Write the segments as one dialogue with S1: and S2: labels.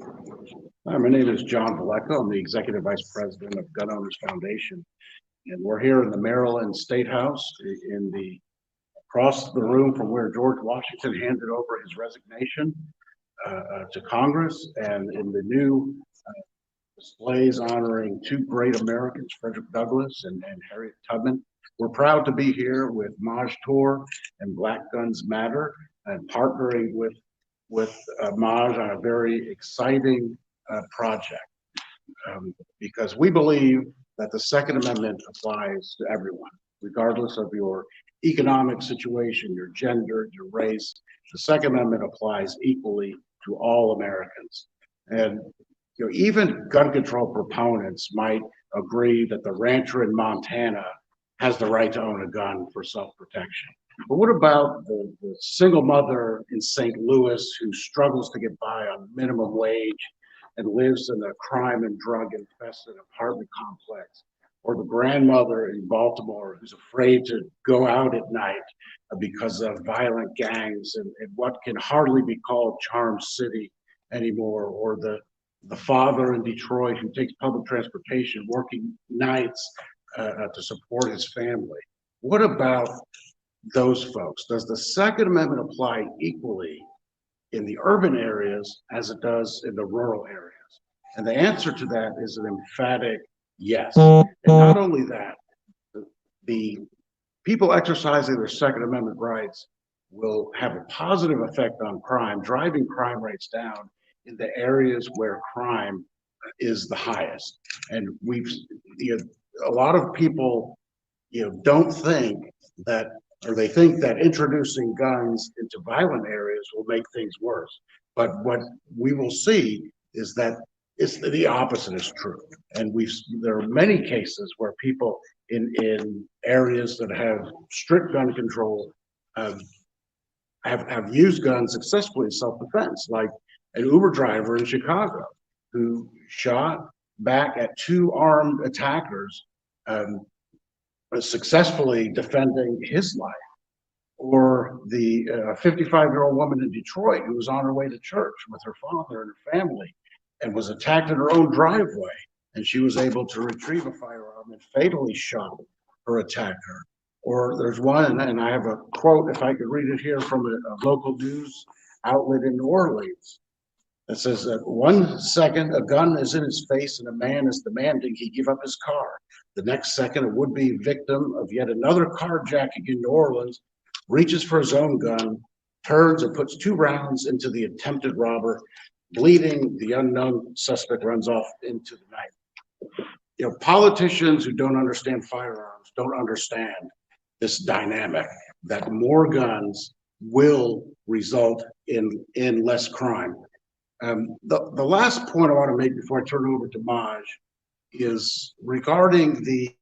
S1: Hi, my name is John Valleco. I'm the Executive Vice President of Gun Owners Foundation. And we're here in the Mryland State House across the room from where George Washington handed over his resignation to Congress, and in the new displays honoring two great Americans, Frederick Douglass and Harriet Tubman. We're proud to be here with Maj Toure and Black Guns Matter, and partnering with Maj on a very exciting project, because we believe that the Second Amendment applies to everyone, regardless of your economic situation, your gender, your race. The Second Amendment applies equally to all Americans. And even gun control proponents might agree that the rancher in Montana has the right to own a gun for self-protection. But what about the single mother in St. Louis who struggles to get by on minimum wage and lives in a crime and drug infested apartment complex? Or the grandmother in Baltimore who's afraid to go out at night because of violent gangs in what can hardly be called Charm City anymore? Or the father in Detroit who takes public transportation, working nights to support his family. What about those folks? Does the Second Amendment apply equally in the urban areas as it does in the rural areas? And the answer to that is an emphatic yes. And not only that, the people exercising their Second Amendment rights will have a positive effect on crime, driving crime rates down in the areas where crime is the highest. And a lot of people, don't think that, or they think that introducing guns into violent areas will make things worse. But what we will see is that the opposite is true. And there are many cases where people in areas that have strict gun control have used guns successfully in self-defense, like an Uber driver in Chicago who shot back at two armed attackers, successfully defending his life. Or the 55-year-old woman in Detroit who was on her way to church with her father and her family and was attacked in her own driveway, and she was able to retrieve a firearm and fatally shot her attacker. Or there's one, and I have a quote, if I could read it here, from a local news outlet in New Orleans. It says that 1 second, a gun is in his face and a man is demanding he give up his car. The next second, a would-be victim of yet another carjacking in New Orleans reaches for his own gun, turns and puts 2 rounds into the attempted robber. Bleeding, the unknown suspect runs off into the night. Politicians who don't understand firearms don't understand this dynamic, that more guns will result in less crime. The last point I want to make before I turn it over to Maj is regarding the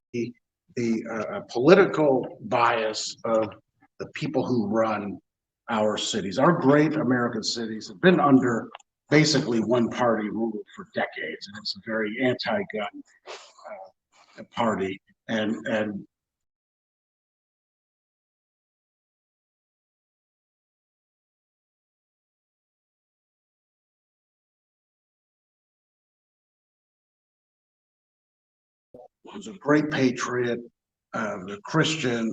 S1: political bias of the people who run our cities. Our great American cities have been under basically one-party rule for decades, and it's a very anti-gun party. And was a great patriot, a Christian,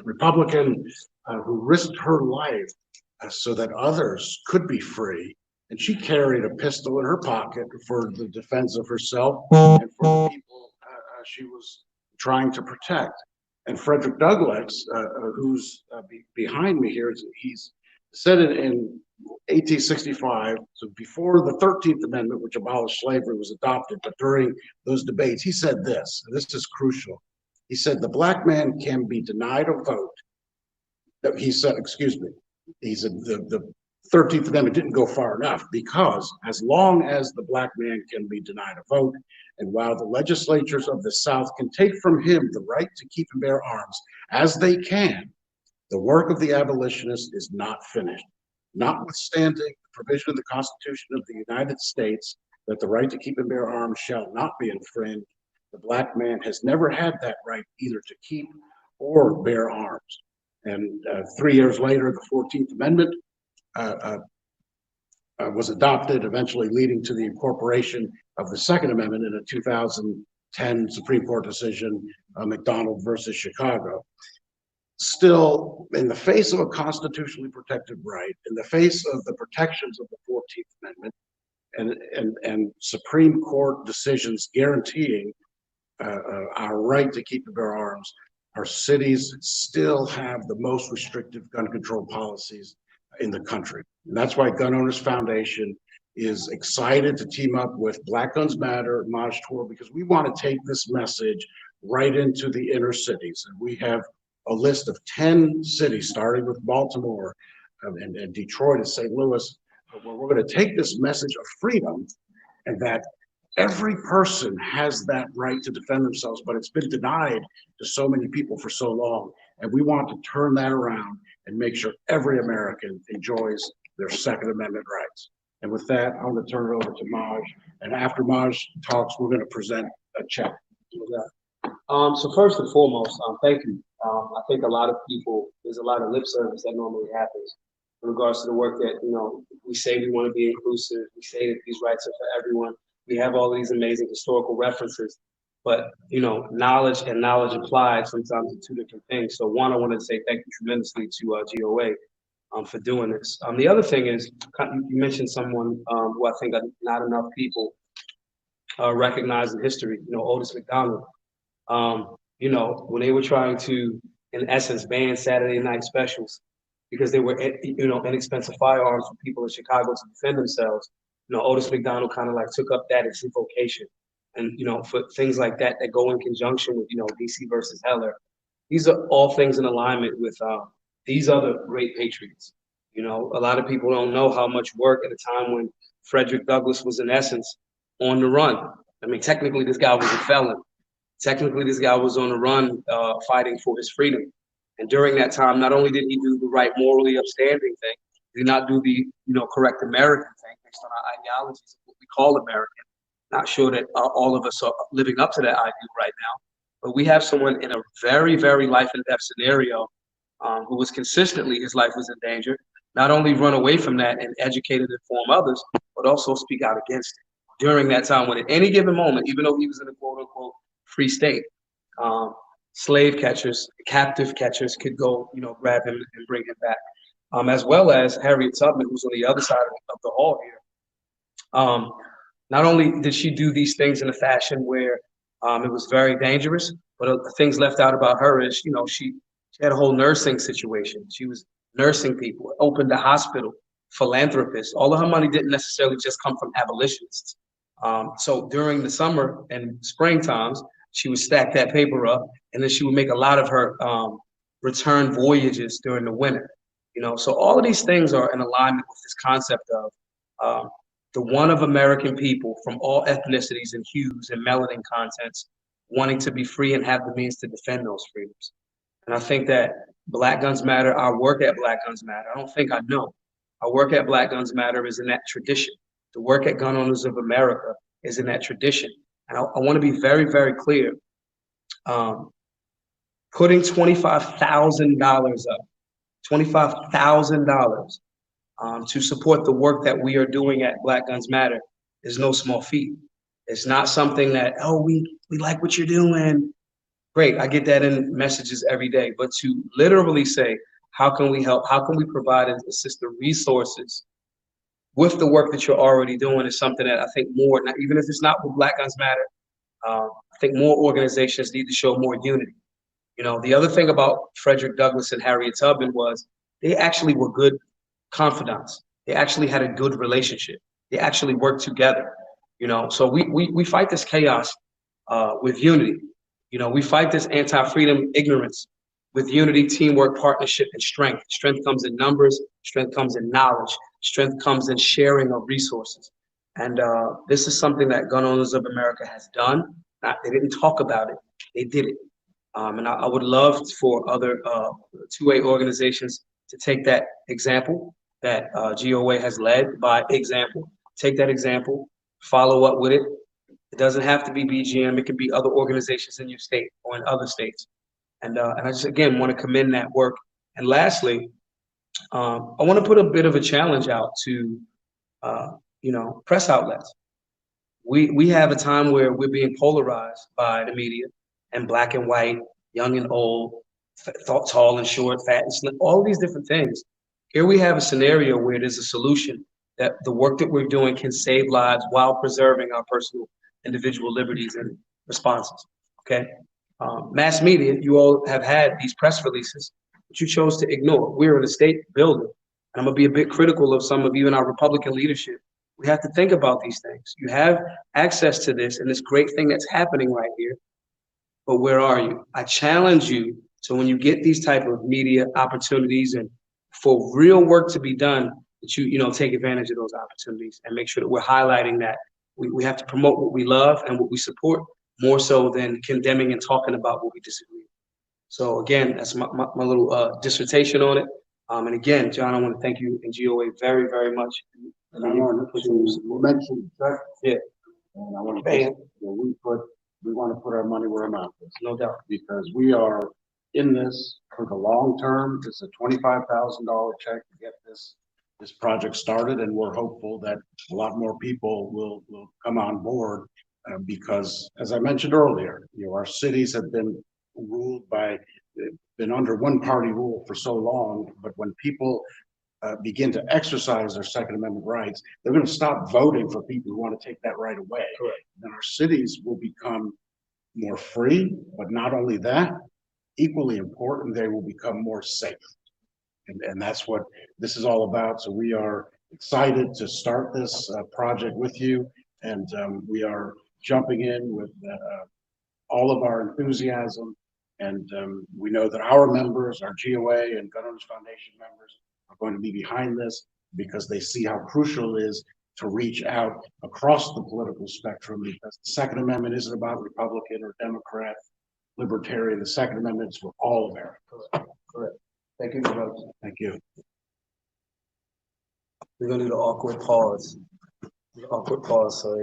S1: Republican, who risked her life so that others could be free. And she carried a pistol in her pocket for the defense of herself and for the people she was trying to protect. And Frederick Douglass, who's behind me here, he's said it in 1865, so before the 13th Amendment, which abolished slavery, was adopted, but during those debates, he said this, and this is crucial. He said, the black man can be denied a vote. He said, he said the 13th Amendment didn't go far enough, because as long as the black man can be denied a vote, and while the legislatures of the South can take from him the right to keep and bear arms, as they can, the work of the abolitionist is not finished. Notwithstanding the provision of the Constitution of the United States that the right to keep and bear arms shall not be infringed, the black man has never had that right either to keep or bear arms. And 3 years later, the 14th Amendment was adopted, eventually leading to the incorporation of the Second Amendment in a 2010 Supreme Court decision, McDonald versus Chicago. Still, in the face of a constitutionally protected right, in the face of the protections of the 14th Amendment, and Supreme Court decisions guaranteeing our right to keep and bear arms, our cities still have the most restrictive gun control policies in the country. And that's why Gun Owners Foundation is excited to team up with Black Guns Matter, Maj Toure, because we want to take this message right into the inner cities. And we have a list of 10 cities, starting with Baltimore and Detroit and St. Louis, where we're going to take this message of freedom and that every person has that right to defend themselves, but it's been denied to so many people for so long. And we want to turn that around and make sure every American enjoys their Second Amendment rights. And with that, I'm going to turn it over to Maj. And after Maj talks, we're going to present a check.
S2: So first and foremost, thank you. I think a lot of people, there's a lot of lip service that normally happens in regards to the work that, we say we want to be inclusive. We say that these rights are for everyone. We have all these amazing historical references, but, knowledge and knowledge applied sometimes are two different things. So one, I want to say thank you tremendously to GOA for doing this. The other thing is, you mentioned someone who I think not enough people recognize in history, Otis McDonald. When they were trying to, in essence, ban Saturday night specials because they were, inexpensive firearms for people in Chicago to defend themselves, Otis McDonald kind of like took up that as his vocation. And, for things like that go in conjunction with, DC versus Heller, these are all things in alignment with these other great patriots. A lot of people don't know how much work at a time when Frederick Douglass was, in essence, on the run. I mean, technically, this guy was a felon. Technically, this guy was on the run fighting for his freedom. And during that time, not only did he do the right, morally upstanding thing, he did not do the correct American thing based on our ideologies of what we call American. Not sure that all of us are living up to that ideal right now. But we have someone in a very, very life and death scenario who was consistently, his life was in danger, not only run away from that and educate and inform others, but also speak out against it during that time when at any given moment, even though he was in a quote unquote free state, slave catchers, captive catchers could go, grab him and bring him back. As well as Harriet Tubman, who's on the other side of the hall here. Not only did she do these things in a fashion where it was very dangerous, but things left out about her is, she had a whole nursing situation. She was nursing people, opened a hospital, philanthropist. All of her money didn't necessarily just come from abolitionists. So during the summer and spring times, she would stack that paper up, and then she would make a lot of her return voyages during the winter. So all of these things are in alignment with this concept of the one of American people from all ethnicities and hues and melanin contents wanting to be free and have the means to defend those freedoms. And I think that Black Guns Matter, our work at Black Guns Matter, I know. Our work at Black Guns Matter is in that tradition. The work at Gun Owners of America is in that tradition. And I want to be very, very clear. Putting $25,000 up, $25,000 to support the work that we are doing at Black Guns Matter is no small feat. It's not something that, we like what you're doing. Great, I get that in messages every day. But to literally say, how can we help? How can we provide and assist the resources with the work that you're already doing is something that I think more, even if it's not with Black Guns Matter, I think more organizations need to show more unity. The other thing about Frederick Douglass and Harriet Tubman was they actually were good confidants. They actually had a good relationship. They actually worked together. So we fight this chaos with unity. We fight this anti-freedom ignorance with unity, teamwork, partnership, and strength. Strength comes in numbers. Strength comes in knowledge. Strength comes in sharing of resources. And this is something that Gun Owners of America has done. They didn't talk about it. They did it. And I would love for other 2A organizations to take that example that GOA has led by example. Take that example, follow up with it. It doesn't have to be BGM. It could be other organizations in your state or in other states. And I just, again, want to commend that work. And lastly, I want to put a bit of a challenge out to press outlets. We have a time where we're being polarized by the media, and black and white, young and old, tall and short, fat and slim, all these different things. Here we have a scenario where there's a solution that the work that we're doing can save lives while preserving our personal individual liberties and responses. Okay. Mass media, you all have had these press releases, but you chose to ignore. We're in a state building. And I'm gonna be a bit critical of some of even our Republican leadership. We have to think about these things. You have access to this and this great thing that's happening right here, but where are you? I challenge you. So when you get these type of media opportunities and for real work to be done, that you take advantage of those opportunities and make sure that we're highlighting that. We have to promote what we love and what we support more so than condemning and talking about what we disagree with. So again, that's my little dissertation on it. And again, John, I want to thank you and GOA very, very much.
S1: And I want to mention,
S2: yeah,
S1: and I want to say we want to put our money where our mouth is.
S2: No doubt.
S1: Because we are in this for the long term. It's a $25,000 check to get this project started, and we're hopeful that a lot more people will come on board because, as I mentioned earlier, our cities have been under one party rule for so long, but when people begin to exercise their Second Amendment rights, they're going to stop voting for people who want to take that right away.
S2: Correct.
S1: Then our cities will become more free, but not only that, equally important, they will become more safe. And that's what this is all about. So we are excited to start this project with you, and we are jumping in with all of our enthusiasm. And we know that our members, our GOA and Gun Owners Foundation members, are going to be behind this because they see how crucial it is to reach out across the political spectrum, because the Second Amendment isn't about Republican or Democrat, Libertarian. The Second Amendment is for all Americans.
S2: Correct. Thank you, brother.
S1: Thank you.
S2: We're gonna do the awkward pause. The awkward pause, sorry.